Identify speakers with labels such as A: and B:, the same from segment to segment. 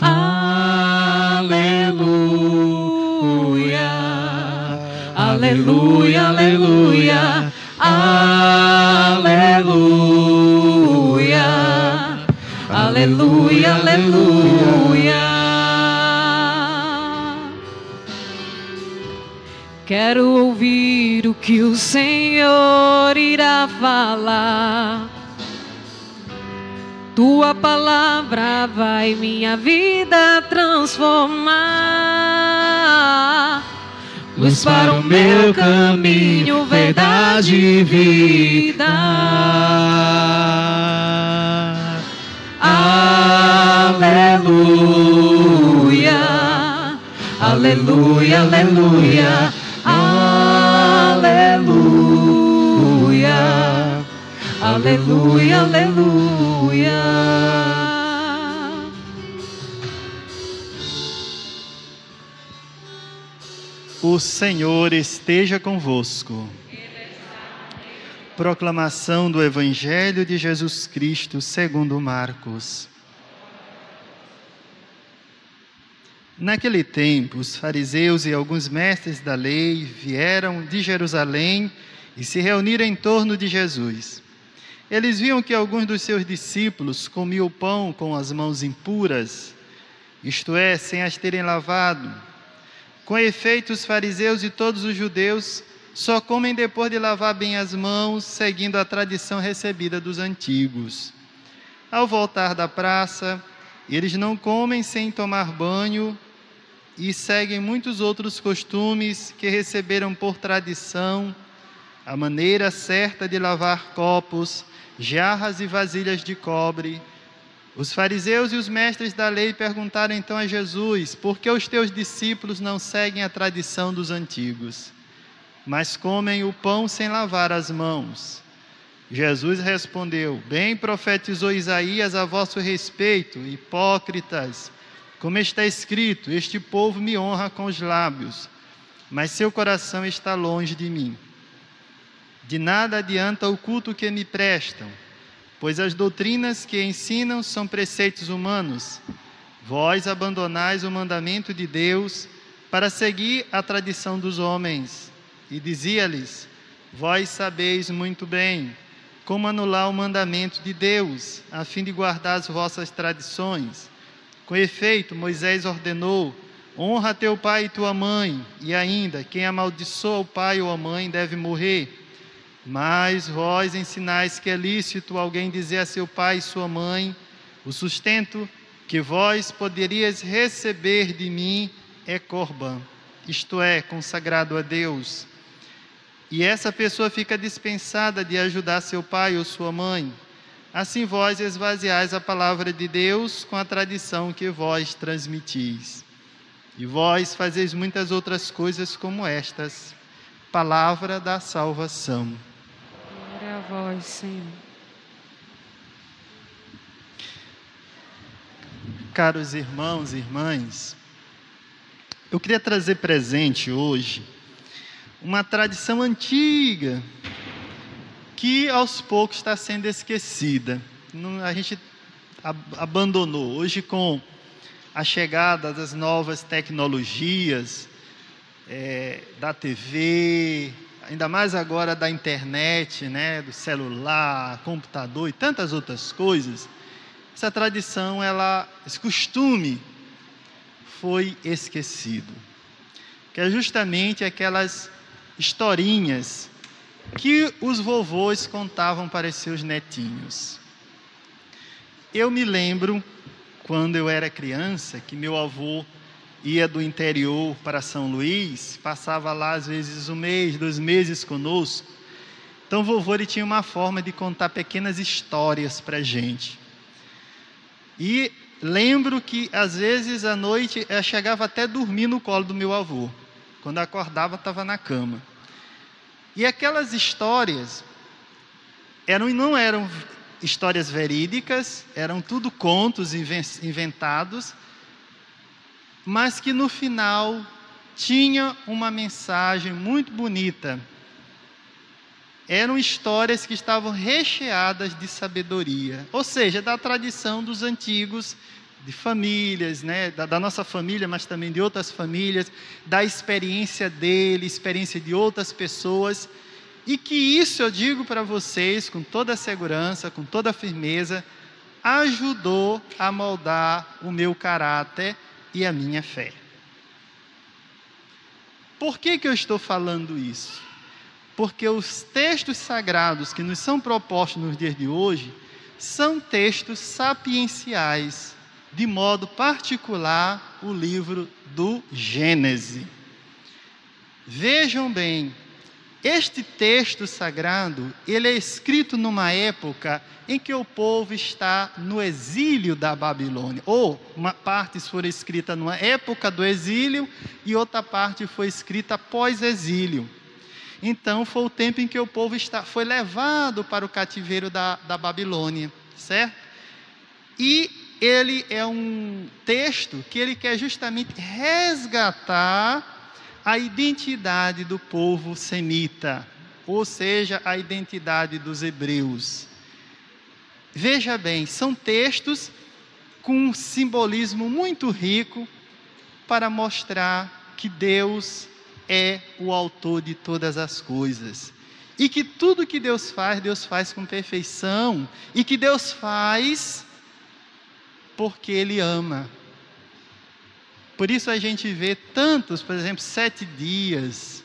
A: aleluia, aleluia, aleluia, aleluia, aleluia, aleluia. Quero ouvir o que o Senhor irá falar. Tua palavra vai minha vida transformar. Luz para o meu caminho, verdade e vida. Aleluia, aleluia, aleluia, aleluia, aleluia, aleluia.
B: O Senhor esteja convosco. Proclamação do Evangelho de Jesus Cristo segundo Marcos. Naquele tempo, os fariseus e alguns mestres da lei vieram de Jerusalém e se reuniram em torno de Jesus. Eles viam que alguns dos seus discípulos comiam o pão com as mãos impuras, isto é, sem as terem lavado. Com efeito, os fariseus e todos os judeus só comem depois de lavar bem as mãos, seguindo a tradição recebida dos antigos. Ao voltar da praça, eles não comem sem tomar banho e seguem muitos outros costumes que receberam por tradição, a maneira certa de lavar copos, jarras e vasilhas de cobre. Os fariseus e os mestres da lei perguntaram então a Jesus: por que os teus discípulos não seguem a tradição dos antigos, mas comem o pão sem lavar as mãos? Jesus respondeu: bem profetizou Isaías a vosso respeito, hipócritas, como está escrito: este povo me honra com os lábios, mas seu coração está longe de mim. De nada adianta o culto que me prestam, pois as doutrinas que ensinam são preceitos humanos. Vós abandonais o mandamento de Deus para seguir a tradição dos homens. E dizia-lhes: vós sabeis muito bem como anular o mandamento de Deus, a fim de guardar as vossas tradições. Com efeito, Moisés ordenou: honra teu pai e tua mãe, e ainda, quem amaldiçoa o pai ou a mãe deve morrer. Mas vós ensinais que é lícito alguém dizer a seu pai e sua mãe: o sustento que vós poderias receber de mim é corbã, isto é, consagrado a Deus. E essa pessoa fica dispensada de ajudar seu pai ou sua mãe. Assim vós esvaziais a palavra de Deus com a tradição que vós transmitis. E vós fazeis muitas outras coisas como estas. Palavra da salvação.
A: Glória a vós, Senhor.
B: Caros irmãos e irmãs, eu queria trazer presente hoje uma tradição antiga que aos poucos está sendo esquecida. A gente abandonou. Hoje, com a chegada das novas tecnologias, da TV, ainda mais agora da internet, né, do celular, computador e tantas outras coisas, essa tradição, esse costume foi esquecido. Que é justamente aquelas historinhas que os vovôs contavam para seus netinhos. Eu me lembro, quando eu era criança, que meu avô ia do interior para São Luís, passava lá às vezes 1 mês, 2 meses conosco. Então o vovô ele tinha uma forma de contar pequenas histórias para a gente. E lembro que às vezes à noite eu chegava até a dormir no colo do meu avô. Quando eu acordava, estava na cama. E aquelas histórias não eram histórias verídicas, eram tudo contos inventados, mas que no final tinha uma mensagem muito bonita. Eram histórias que estavam recheadas de sabedoria, ou seja, da tradição dos antigos de famílias, né, da nossa família, mas também de outras famílias, da experiência dele, experiência de outras pessoas, e que isso eu digo para vocês com toda a segurança, com toda a firmeza, ajudou a moldar o meu caráter e a minha fé. Por que eu estou falando isso? Porque os textos sagrados que nos são propostos nos dias de hoje são textos sapienciais, de modo particular o livro do Gênesis. Vejam bem, este texto sagrado, ele é escrito numa época em que o povo está no exílio da Babilônia, ou uma parte foi escrita numa época do exílio e outra parte foi escrita pós-exílio. Então foi o tempo em que o povo foi levado para o cativeiro da Babilônia, certo? E ele é um texto que ele quer justamente resgatar a identidade do povo semita, ou seja, a identidade dos hebreus. Veja bem, são textos com um simbolismo muito rico para mostrar que Deus é o autor de todas as coisas. E que tudo que Deus faz com perfeição. E que Deus faz porque Ele ama. Por isso a gente vê tantos, por exemplo, 7 dias,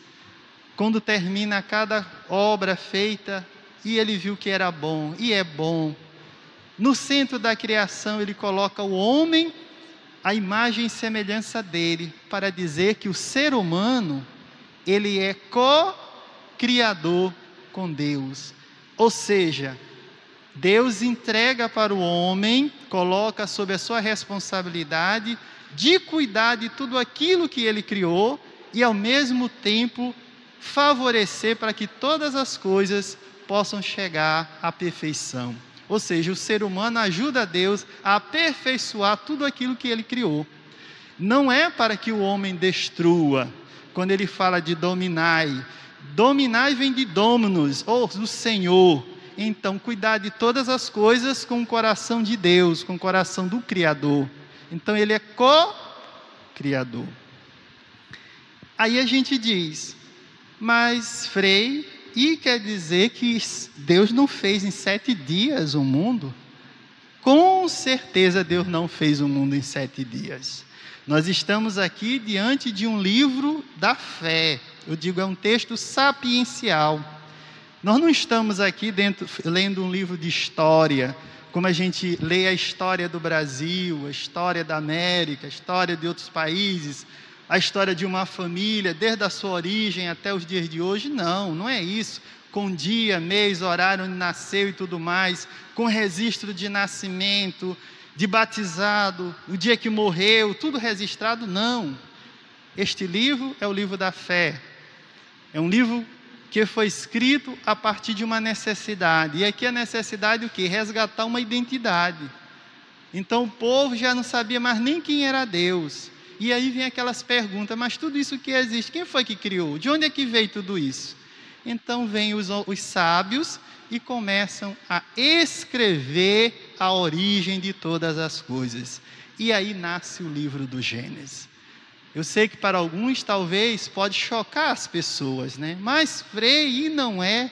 B: quando termina cada obra feita, e Ele viu que era bom, e é bom. No centro da criação Ele coloca o homem, a imagem e semelhança dEle, para dizer que o ser humano, ele é co-criador com Deus. Ou seja, Deus entrega para o homem, coloca sob a sua responsabilidade de cuidar de tudo aquilo que ele criou e ao mesmo tempo favorecer para que todas as coisas possam chegar à perfeição. Ou seja, o ser humano ajuda a Deus a aperfeiçoar tudo aquilo que ele criou. Não é para que o homem destrua. Quando ele fala de dominai, dominai vem de dominus, ou do Senhor. Então, cuidar de todas as coisas com o coração de Deus, com o coração do Criador. Então, ele é co-criador. Aí a gente diz, mas Frei, e quer dizer que Deus não fez em 7 dias o mundo? Com certeza Deus não fez o mundo em 7 dias. Nós estamos aqui diante de um livro da fé. Eu digo, é um texto sapiencial. Nós não estamos aqui lendo um livro de história, como a gente lê a história do Brasil, a história da América, a história de outros países, a história de uma família, desde a sua origem até os dias de hoje. Não, não é isso. Com dia, mês, horário onde nasceu e tudo mais, com registro de nascimento, de batizado, o dia que morreu, tudo registrado. Não. Este livro é o livro da fé. É um livro que foi escrito a partir de uma necessidade. E aqui a necessidade o quê? Resgatar uma identidade. Então o povo já não sabia mais nem quem era Deus. E aí vem aquelas perguntas, mas tudo isso que existe, quem foi que criou? De onde é que veio tudo isso? Então vêm os sábios e começam a escrever a origem de todas as coisas. E aí nasce o livro do Gênesis. Eu sei que para alguns talvez pode chocar as pessoas, né? Mas Frei, não é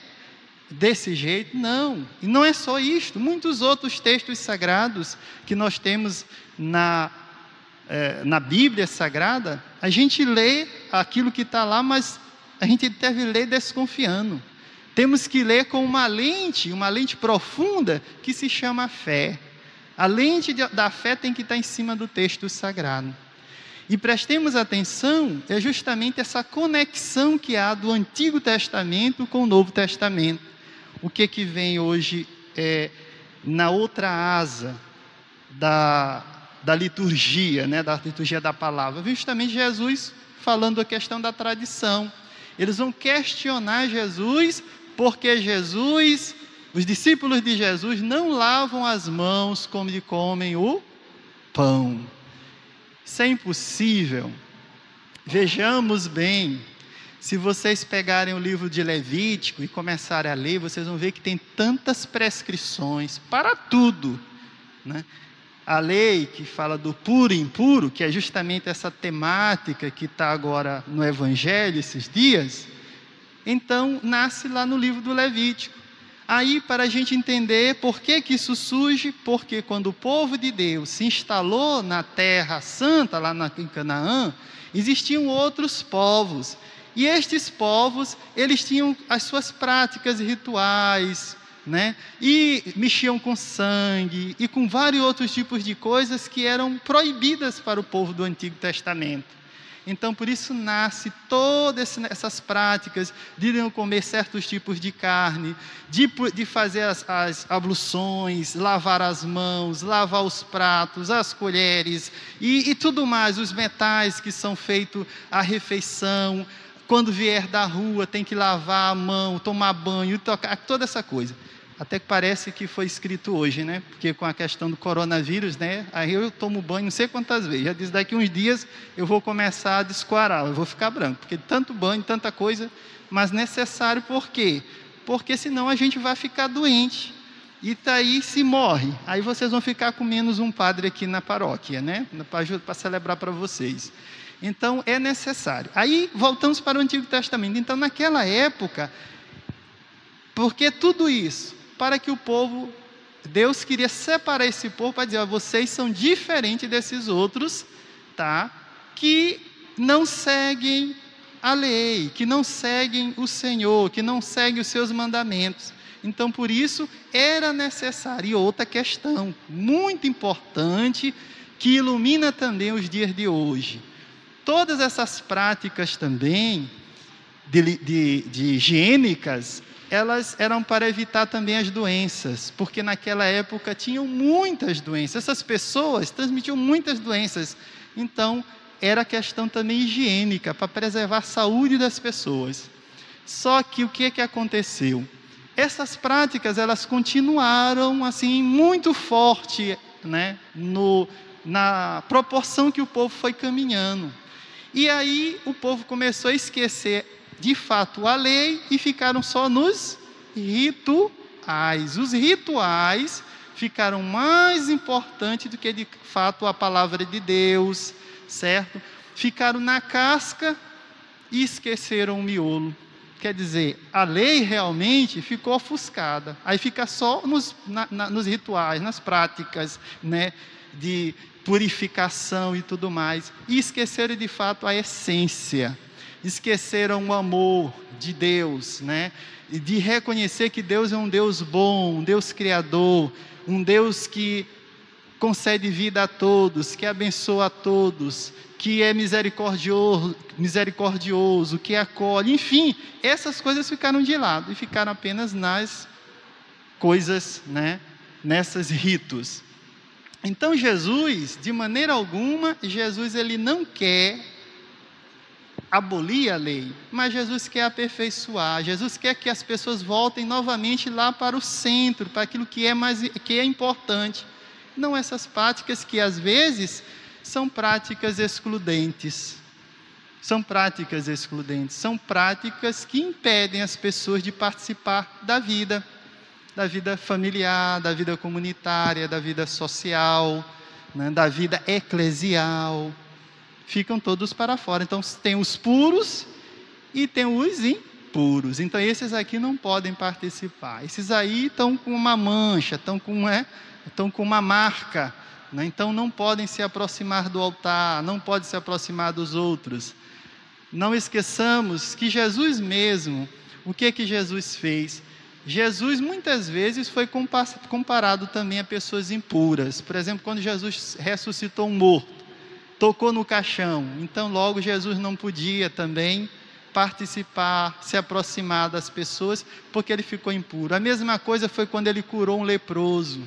B: desse jeito? Não. E não é só isto. Muitos outros textos sagrados que nós temos na Bíblia Sagrada, a gente lê aquilo que está lá, mas a gente deve ler desconfiando. Temos que ler com uma lente profunda que se chama fé. A lente da fé tem que estar em cima do texto sagrado. E prestemos atenção, é justamente essa conexão que há do Antigo Testamento com o Novo Testamento. O que vem hoje na outra asa da liturgia, né, da liturgia da palavra? Justamente Jesus falando a questão da tradição. Eles vão questionar Jesus, porque os discípulos de Jesus não lavam as mãos como comem o pão. Isso é impossível. Vejamos bem, se vocês pegarem o livro de Levítico e começarem a ler, vocês vão ver que tem tantas prescrições para tudo, né? a lei que fala do puro e impuro, que é justamente essa temática que está agora no Evangelho esses dias, então nasce lá no livro do Levítico. Aí, para a gente entender por que isso surge, porque quando o povo de Deus se instalou na Terra Santa, lá em Canaã, existiam outros povos. E estes povos, eles tinham as suas práticas e rituais, né? E mexiam com sangue e com vários outros tipos de coisas que eram proibidas para o povo do Antigo Testamento. Então, por isso nasce todas essas práticas de não comer certos tipos de carne, de fazer as abluções, lavar as mãos, lavar os pratos, as colheres e tudo mais, os metais que são feitos à refeição. Quando vier da rua, tem que lavar a mão, tomar banho, tocar, toda essa coisa. Até que parece que foi escrito hoje, né? Porque com a questão do coronavírus, né? Aí eu tomo banho não sei quantas vezes. Já disse, daqui uns dias eu vou começar a descoarar, eu vou ficar branco. Porque tanto banho, tanta coisa, mas necessário por quê? Porque senão a gente vai ficar doente. E daí se morre. Aí vocês vão ficar com menos um padre aqui na paróquia, né? Para celebrar para vocês. Então é necessário. Aí voltamos para o Antigo Testamento. Então naquela época, por que tudo isso? Para que o povo, Deus queria separar esse povo para dizer, ó, vocês são diferentes desses outros, tá? Que não seguem a lei, que não seguem o Senhor, que não seguem os seus mandamentos. Então, por isso, era necessário. E outra questão muito importante, que ilumina também os dias de hoje. Todas essas práticas também, de higiênicas, elas eram para evitar também as doenças, porque naquela época tinham muitas doenças, essas pessoas transmitiam muitas doenças, então era questão também higiênica, para preservar a saúde das pessoas. Só que o que aconteceu? Essas práticas, elas continuaram assim, muito forte, né, na proporção que o povo foi caminhando. E aí o povo começou a esquecer de fato a lei e ficaram só nos rituais. Os rituais ficaram mais importantes do que de fato a palavra de Deus, certo? Ficaram na casca e esqueceram o miolo. Quer dizer, a lei realmente ficou ofuscada. Aí fica só nos rituais, nas práticas, né, de purificação e tudo mais. E esqueceram de fato a essência. Esqueceram o amor de Deus, né? E de reconhecer que Deus é um Deus bom, um Deus criador, um Deus que concede vida a todos, que abençoa a todos, que é misericordioso, que acolhe, enfim, essas coisas ficaram de lado e ficaram apenas nas coisas, né? Nessas ritos. Então Jesus, de maneira alguma, ele não quer abolir a lei, mas Jesus quer aperfeiçoar, Jesus quer que as pessoas voltem novamente lá para o centro, para aquilo que é importante, não essas práticas que às vezes são práticas excludentes, são práticas que impedem as pessoas de participar da vida familiar, da vida comunitária, da vida social, né, da vida eclesial. Ficam todos para fora. Então, tem os puros e tem os impuros. Então, esses aqui não podem participar. Esses aí estão com uma mancha, estão com uma marca, né? Então, não podem se aproximar do altar, não podem se aproximar dos outros. Não esqueçamos que Jesus mesmo, o que Jesus fez? Jesus, muitas vezes, foi comparado também a pessoas impuras. Por exemplo, quando Jesus ressuscitou um morto, tocou no caixão, então logo Jesus não podia também participar, se aproximar das pessoas, porque ele ficou impuro. A mesma coisa foi quando ele curou um leproso.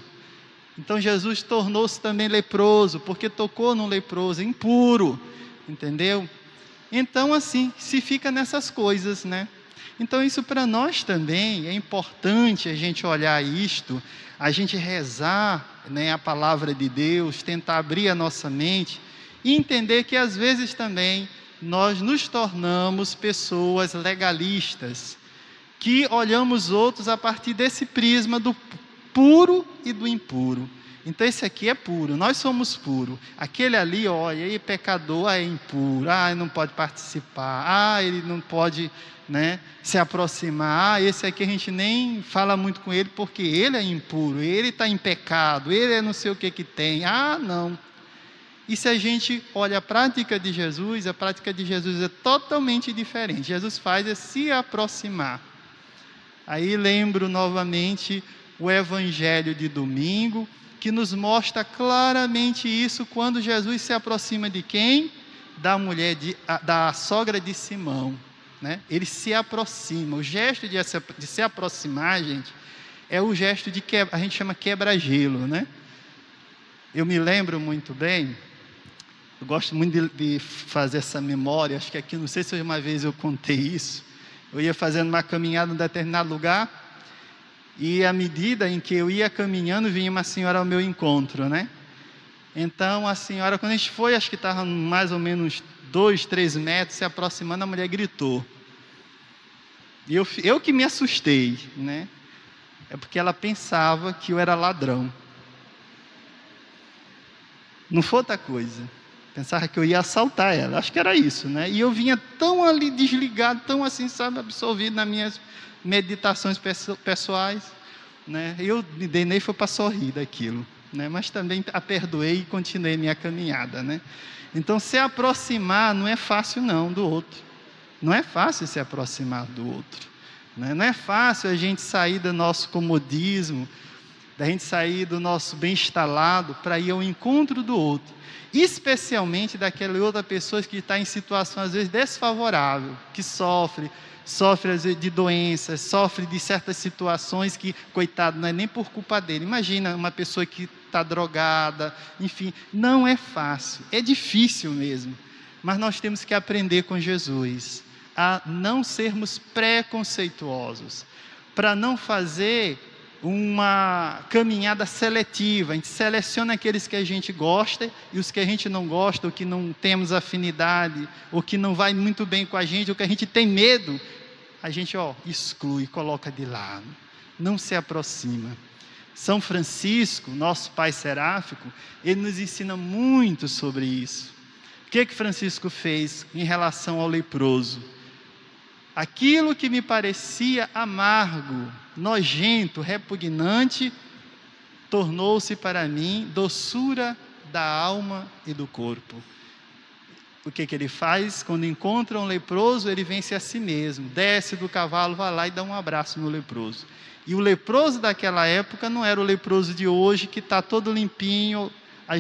B: Então Jesus tornou-se também leproso, porque tocou num leproso, impuro, entendeu? Então assim, se fica nessas coisas, né? Então isso para nós também é importante a gente olhar isto, a gente rezar, né, a palavra de Deus, tentar abrir a nossa mente, e entender que às vezes também nós nos tornamos pessoas legalistas, que olhamos outros a partir desse prisma do puro e do impuro. Então esse aqui é puro, nós somos puros. Aquele ali, olha, ele é pecador, é impuro, ele não pode participar, ele não pode, né, se aproximar, esse aqui a gente nem fala muito com ele porque ele é impuro, ele está em pecado, ele é não sei o que tem, não. E se a gente olha a prática de Jesus é totalmente diferente. Jesus faz é se aproximar. Aí lembro novamente o Evangelho de domingo, que nos mostra claramente isso quando Jesus se aproxima de quem? Da mulher, da sogra de Simão, né? Ele se aproxima. O gesto de se aproximar, gente, é o gesto de a gente chama quebra-gelo, né? Eu me lembro muito bem, eu gosto muito de fazer essa memória, acho que aqui, não sei se uma vez eu contei isso, eu ia fazendo uma caminhada em um determinado lugar, e à medida em que eu ia caminhando, vinha uma senhora ao meu encontro, né? Então, a senhora, quando a gente foi, acho que estava mais ou menos 2, 3 metros, se aproximando, a mulher gritou. E eu que me assustei, né? É porque ela pensava que eu era ladrão. Não foi outra coisa. Pensava que eu ia assaltar ela, acho que era isso, né? E eu vinha tão ali desligado, tão assim, sabe, absorvido nas minhas meditações pessoais, né? Eu me dei nem foi para sorrir daquilo, né? Mas também a perdoei e continuei minha caminhada, né? Então, se aproximar não é fácil não do outro, não é fácil se aproximar do outro, né? Não é fácil a gente sair do nosso comodismo, da gente sair do nosso bem instalado para ir ao encontro do outro, especialmente daquela outra pessoa que está em situação às vezes desfavorável, que sofre às vezes de doenças, sofre de certas situações que, coitado, não é nem por culpa dele. Imagina uma pessoa que está drogada, enfim, não é fácil, é difícil mesmo, mas nós temos que aprender com Jesus a não sermos preconceituosos, para não fazer uma caminhada seletiva. A gente seleciona aqueles que a gente gosta e os que a gente não gosta, ou que não temos afinidade, ou que não vai muito bem com a gente, ou que a gente tem medo, a gente exclui, coloca de lado, não se aproxima. São Francisco, nosso pai seráfico, ele nos ensina muito sobre isso. O que Francisco fez em relação ao leproso? Aquilo que me parecia amargo, nojento, repugnante, tornou-se para mim doçura da alma e do corpo. O que ele faz? Quando encontra um leproso, ele vence a si mesmo, desce do cavalo, vai lá e dá um abraço no leproso. E o leproso daquela época não era o leproso de hoje, que está todo limpinho,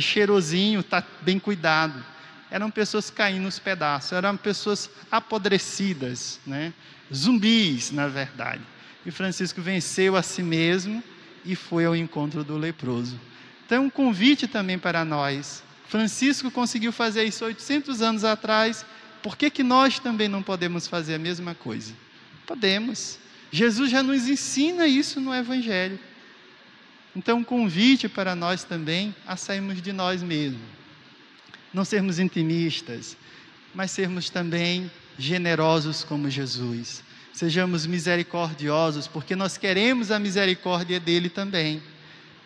B: cheirosinho, está bem cuidado. Eram pessoas caindo nos pedaços, eram pessoas apodrecidas, né? Zumbis, na verdade. E Francisco venceu a si mesmo e foi ao encontro do leproso. Então, é um convite também para nós. Francisco conseguiu fazer isso 800 anos atrás, por que nós também não podemos fazer a mesma coisa? Podemos. Jesus já nos ensina isso no Evangelho. Então, um convite para nós também a sairmos de nós mesmos. Não sermos intimistas, mas sermos também generosos como Jesus. Sejamos misericordiosos, porque nós queremos a misericórdia dele também.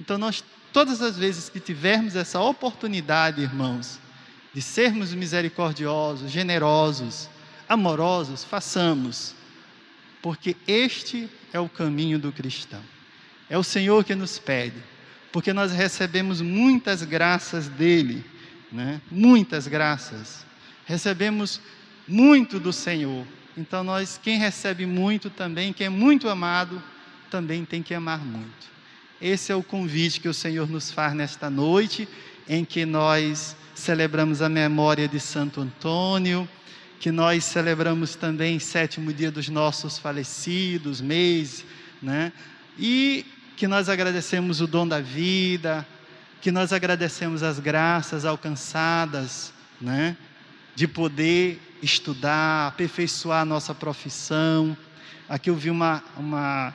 B: Então, nós, todas as vezes que tivermos essa oportunidade, irmãos, de sermos misericordiosos, generosos, amorosos, façamos, porque este é o caminho do cristão. É o Senhor que nos pede, porque nós recebemos muitas graças dele, né? Muitas graças, recebemos muito do Senhor. Então quem recebe muito também, quem é muito amado, também tem que amar muito. Esse é o convite que o Senhor nos faz nesta noite, em que nós celebramos a memória de Santo Antônio, que nós celebramos também o 7º dia dos nossos falecidos, mês, né? E que nós agradecemos o dom da vida, que nós agradecemos as graças alcançadas, né? De poder estudar, aperfeiçoar a nossa profissão. Aqui eu vi uma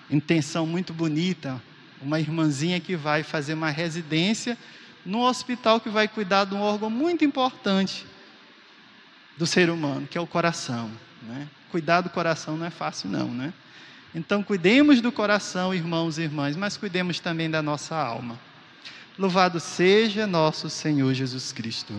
B: intenção muito bonita, uma irmãzinha que vai fazer uma residência num hospital que vai cuidar de um órgão muito importante do ser humano, que é o coração, né? Cuidar do coração não é fácil não, né? Então cuidemos do coração, irmãos e irmãs, mas cuidemos também da nossa alma. Louvado seja nosso Senhor Jesus Cristo.